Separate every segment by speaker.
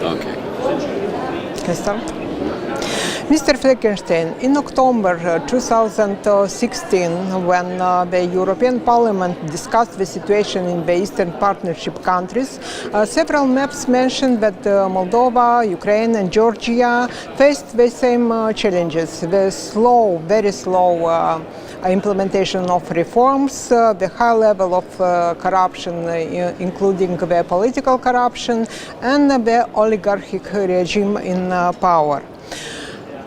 Speaker 1: Okay.
Speaker 2: Can I start? Mr. Fleckenstein, in October 2016, when the European Parliament discussed the situation in the Eastern Partnership countries, several MEPs mentioned that Moldova, Ukraine and Georgia faced the same challenges, the very slow implementation of reforms, the high level of corruption, including the political corruption, and the oligarchic regime in power.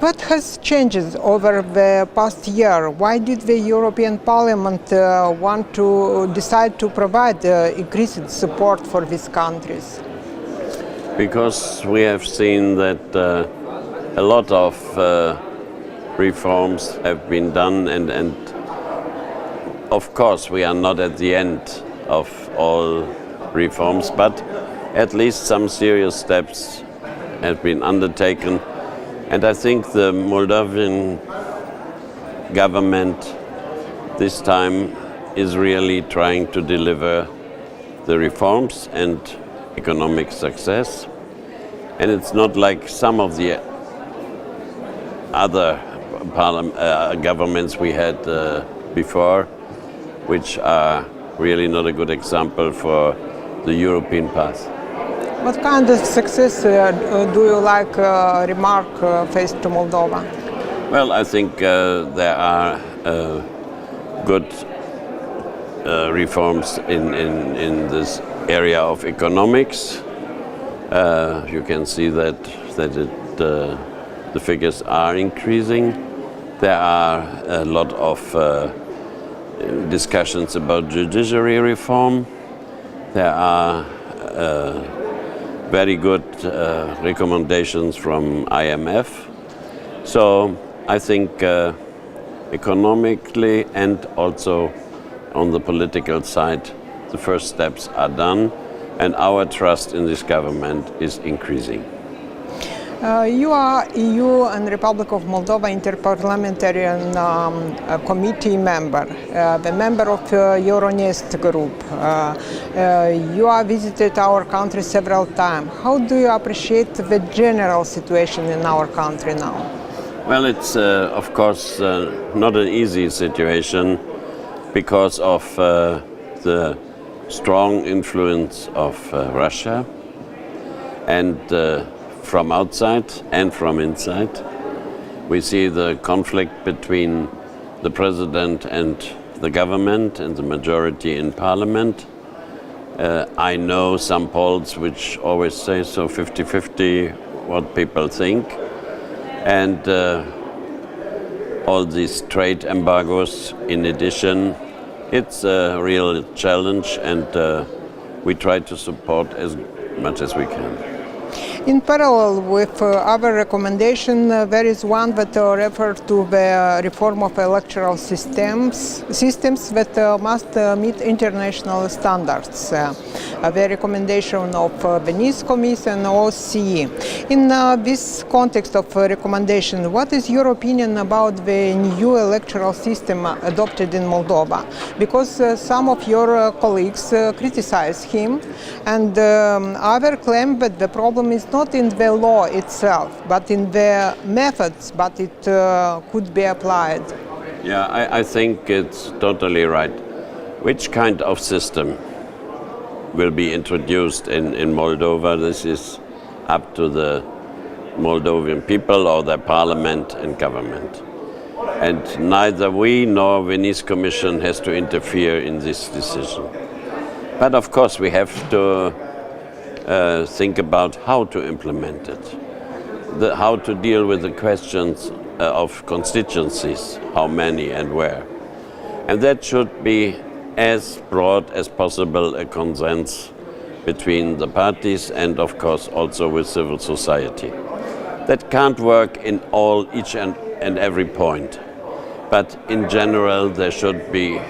Speaker 2: What has changed over the past year? Why did the European Parliament want to decide to provide increased support for these countries?
Speaker 1: Because we have seen that a lot of reforms have been done, and of course we are not at the end of all reforms, but at least some serious steps have been undertaken. And I think the Moldovan government this time is really trying to deliver the reforms and economic success. And it's not like some of the other governments we had before, which are really not a good example for the European path.
Speaker 2: What kind of success do you remark faced to Moldova?
Speaker 1: Well, I think there are good reforms in this area of economics. You can see that the figures are increasing. There are a lot of discussions about judiciary reform. There are very good recommendations from IMF. So I think economically and also on the political side, the first steps are done, and our trust in this government is increasing.
Speaker 2: You are EU and Republic of Moldova Interparliamentary Committee member, the member of Euronest group. You have visited our country several times. How do you appreciate the general situation in our country now?
Speaker 1: Well, it's of course not an easy situation because of the strong influence of Russia, and from outside and from inside. We see the conflict between the president and the government and the majority in parliament. I know some polls which always say so 50-50 what people think. And all these trade embargoes in addition, it's a real challenge, and we try to support as much as we can.
Speaker 2: In parallel with our recommendation, there is one that refers to the reform of electoral systems that must meet international standards. The recommendation of Venice Commission and OSCE. In this context of recommendation, what is your opinion about the new electoral system adopted in Moldova? Because some of your colleagues criticize him, and others claim that the problem is not in the law itself, but in the methods, but it could be applied.
Speaker 1: Yeah, I think it's totally right. Which kind of system will be introduced in Moldova? This is up to the Moldovan people or their parliament and government. And neither we nor Venice Commission has to interfere in this decision. But of course we have to think about how to implement it, how to deal with the questions of constituencies, how many and where. And that should be as broad as possible a consensus between the parties and of course also with civil society. That can't work in each and every point, but in general there should be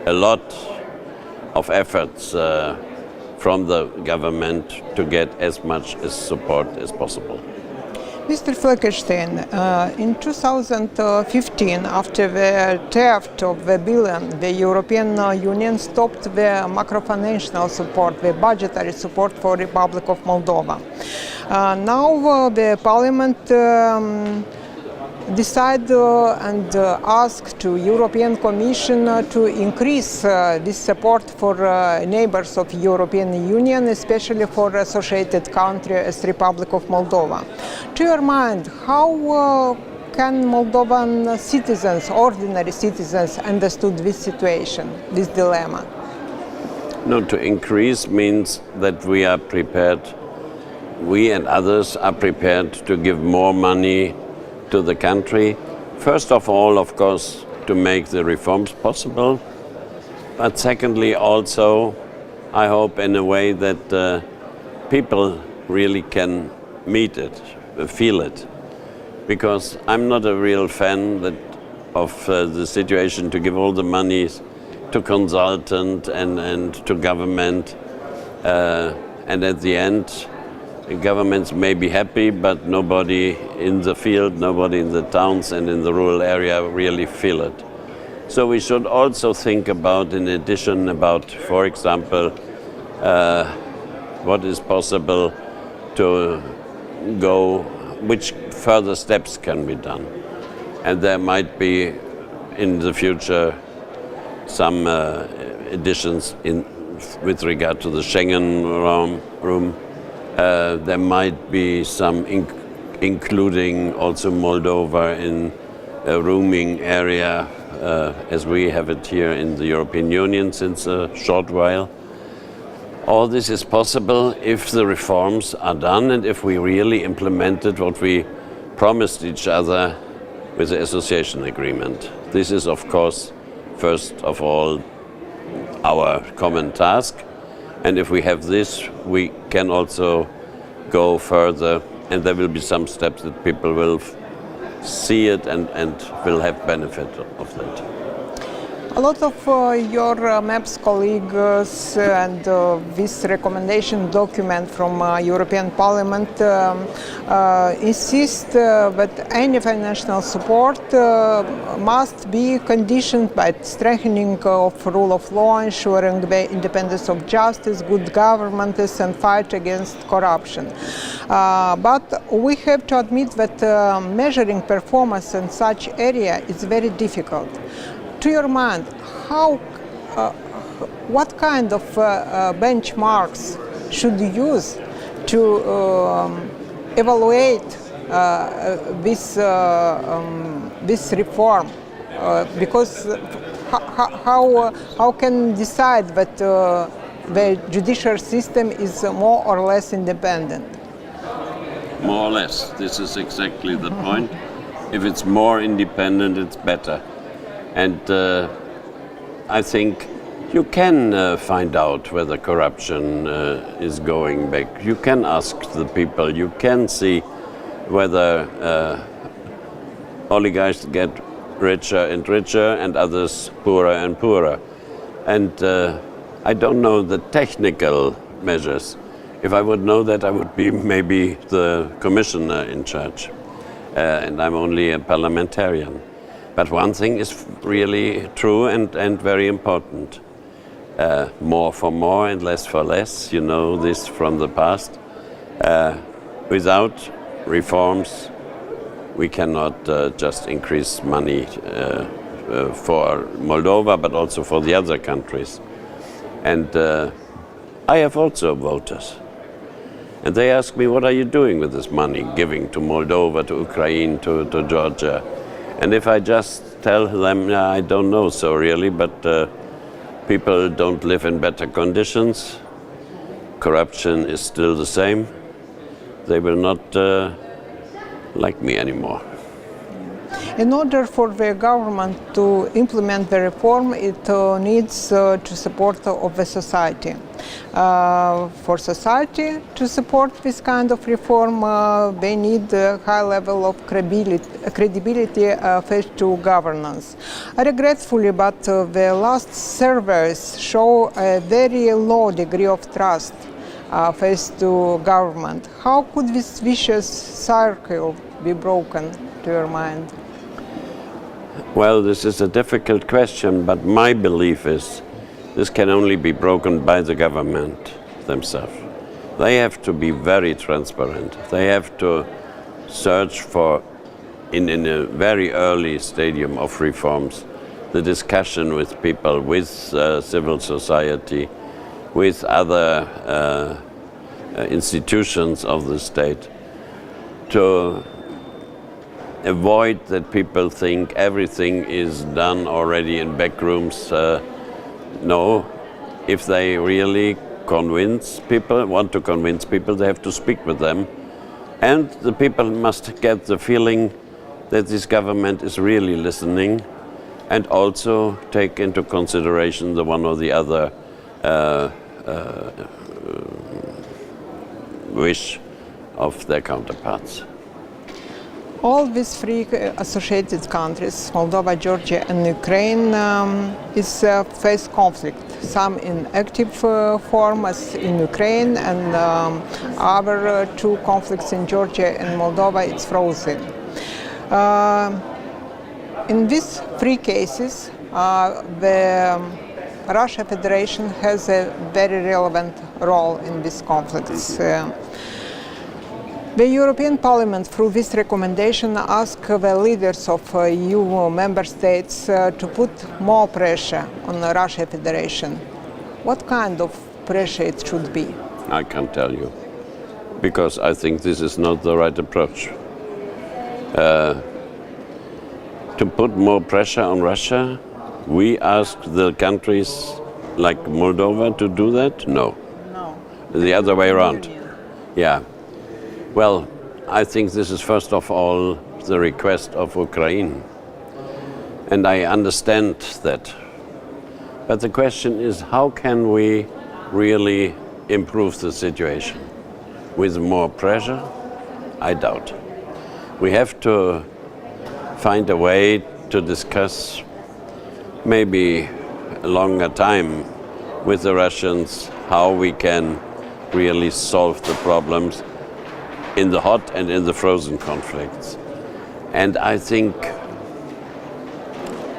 Speaker 1: a lot of efforts from the government to get as much support as possible.
Speaker 2: Mr. Fleckenstein, in 2015, after the theft of the billion, the European Union stopped the macrofinancial support, the budgetary support for the Republic of Moldova. Now the parliament decide and ask to European Commission to increase this support for neighbors of European Union, especially for associated country as Republic of Moldova. To your mind, how can Moldovan citizens, ordinary citizens, understood this situation, this dilemma?
Speaker 1: No, to increase means that we are prepared, we and others are prepared to give more money to the country. First of all, of course, to make the reforms possible, but secondly also, I hope in a way that people really can meet it, feel it. Because I'm not a real fan of the situation to give all the money to consultant and to government, and at the end, governments may be happy, but nobody in the field, nobody in the towns and in the rural area really feel it. So we should also think about, in addition, about, for example, what is possible to go, which further steps can be done. And there might be in the future some additions with regard to the Schengen room. There might be some including also Moldova in a roaming area as we have it here in the European Union since a short while. All this is possible if the reforms are done and if we really implemented what we promised each other with the association agreement. This is, of course, first of all, our common task. And if we have this, we can also go further, and there will be some steps that people will see it and will have benefit of that.
Speaker 2: A lot of your MEP's colleagues and this recommendation document from European Parliament insist that any financial support must be conditioned by strengthening of rule of law, ensuring the independence of justice, good governance, and fight against corruption. But we have to admit that measuring performance in such area is very difficult. To your mind, what kind of benchmarks should you use to evaluate this reform? Because how can decide that the judicial system is more or less independent?
Speaker 1: More or less. This is exactly the point. If it's more independent, it's better. And I think you can find out whether corruption is going back. You can ask the people. You can see whether oligarchs get richer and richer and others poorer and poorer. And I don't know the technical measures. If I would know that, I would be maybe the commissioner in charge. And I'm only a parliamentarian. But one thing is really true and very important. More for more and less for less. You know this from the past. Without reforms, we cannot just increase money for Moldova, but also for the other countries. And I have also voters. And they ask me, what are you doing with this money, giving to Moldova, to Ukraine, to Georgia? And if I just tell them, I don't know so really, but people don't live in better conditions, corruption is still the same, they will not like me anymore.
Speaker 2: In order for the government to implement the reform, it needs to support of the society. For society to support this kind of reform, they need a high level of credibility faced to governance. Regretfully, but the last surveys show a very low degree of trust faced to government. How could this vicious cycle be broken, to your mind?
Speaker 1: Well, this is a difficult question, but my belief is this can only be broken by the government themselves. they have to be very transparent. They have to search for, in a very early stadium of reforms, the discussion with people, with civil society, with other institutions of the state, to avoid that people think everything is done already in back rooms. No, if they really want to convince people, they have to speak with them. And the people must get the feeling that this government is really listening and also take into consideration the one or the other wish of their counterparts.
Speaker 2: All these three associated countries, Moldova, Georgia and Ukraine, face conflict, some in active form as in Ukraine, and other two conflicts in Georgia and Moldova, it's frozen. In these three cases, the Russia Federation has a very relevant role in these conflicts. The European Parliament, through this recommendation, asked the leaders of EU member states to put more pressure on the Russia Federation. What kind of pressure it should be?
Speaker 1: I can't tell you, because I think this is not the right approach. To put more pressure on Russia, we ask the countries like Moldova to do that? No.
Speaker 2: No.
Speaker 1: The other way around. Yeah. Well, I think this is first of all the request of Ukraine. And I understand that. But the question is, how can we really improve the situation? With more pressure? I doubt. We have to find a way to discuss maybe a longer time with the Russians how we can really solve the problems in the hot and in the frozen conflicts. And I think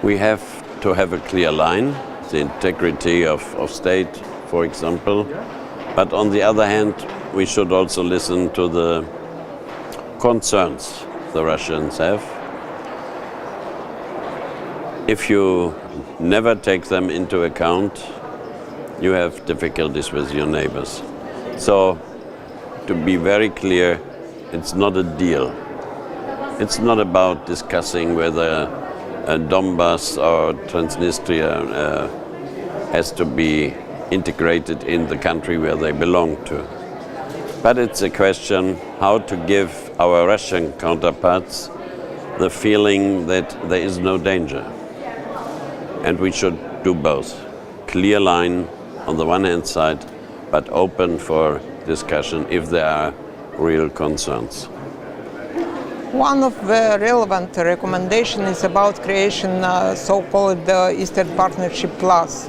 Speaker 1: we have to have a clear line, the integrity of state, for example. But on the other hand, we should also listen to the concerns the Russians have. If you never take them into account, you have difficulties with your neighbors. So, to be very clear, it's not a deal. It's not about discussing whether Donbass or Transnistria has to be integrated in the country where they belong to. But it's a question how to give our Russian counterparts the feeling that there is no danger. And we should do both. Clear line on the one hand side, but open for discussion if there are real concerns.
Speaker 2: One of the relevant recommendations is about creation so-called Eastern Partnership Plus.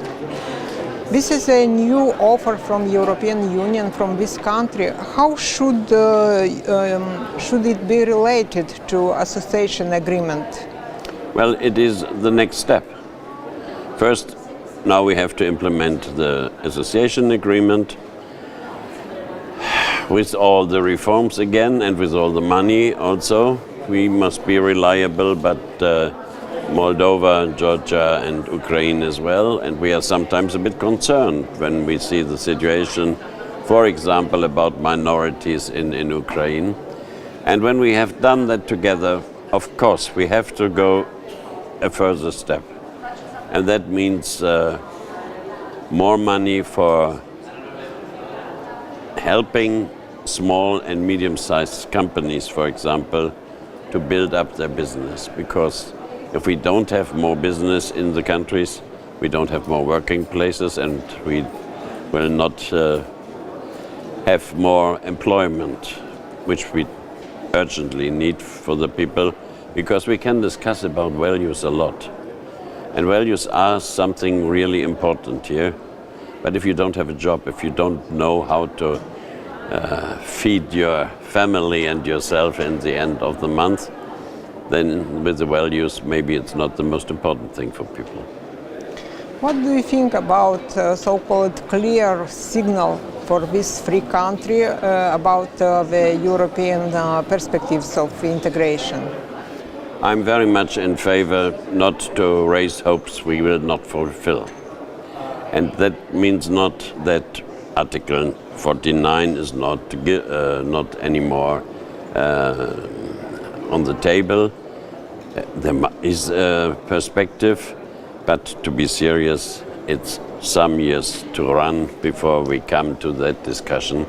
Speaker 2: This is a new offer from European Union, from this country. How should it be related to association agreement?
Speaker 1: Well, it is the next step. First, now we have to implement the association agreement with all the reforms again and with all the money also. We must be reliable, but Moldova, Georgia and Ukraine as well. And we are sometimes a bit concerned when we see the situation, for example, about minorities in Ukraine. And when we have done that together, of course, we have to go a further step. And that means more money for helping small and medium-sized companies, for example, to build up their business. Because if we don't have more business in the countries, we don't have more working places, and we will not have more employment, which we urgently need for the people, because we can discuss about values a lot. And values are something really important here. But if you don't have a job, if you don't know how to feed your family and yourself in the end of the month, then with the values, maybe it's not the most important thing for people.
Speaker 2: What do you think about so-called clear signal for this free country about the European perspectives of integration?
Speaker 1: I'm very much in favor not to raise hopes we will not fulfill. And that means not that Article 49 is not anymore on the table. There is a perspective, but to be serious, it's some years to run before we come to that discussion.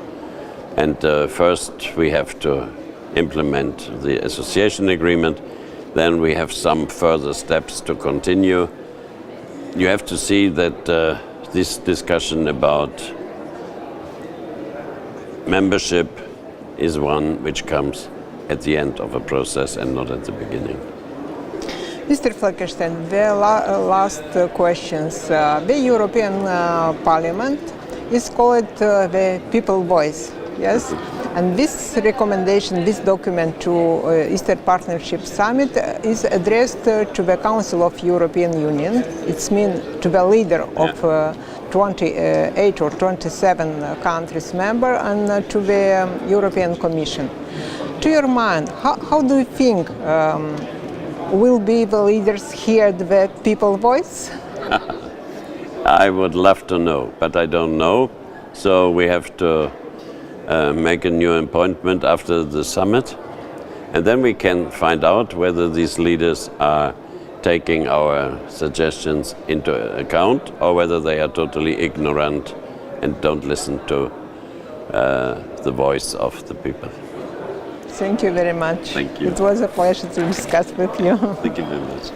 Speaker 1: And first we have to implement the association agreement. Then we have some further steps to continue. You have to see that this discussion about membership is one which comes at the end of a process and not at the beginning.
Speaker 2: Mr. Fleckenstein, the last questions. The European Parliament is called the People Voice, yes? And this recommendation, this document to Eastern Partnership Summit is addressed to the Council of European Union. It's mean to the leader of 28 or 27 countries member and to the European Commission. To your mind, how do you think will be the leaders hear the people voice?
Speaker 1: I would love to know, but I don't know. So we have to make a new appointment after the summit, and then we can find out whether these leaders are taking our suggestions into account or whether they are totally ignorant and don't listen to the voice of the people.
Speaker 2: Thank you very much.
Speaker 1: Thank you.
Speaker 2: It was a pleasure to discuss with you.
Speaker 1: Thank you very much.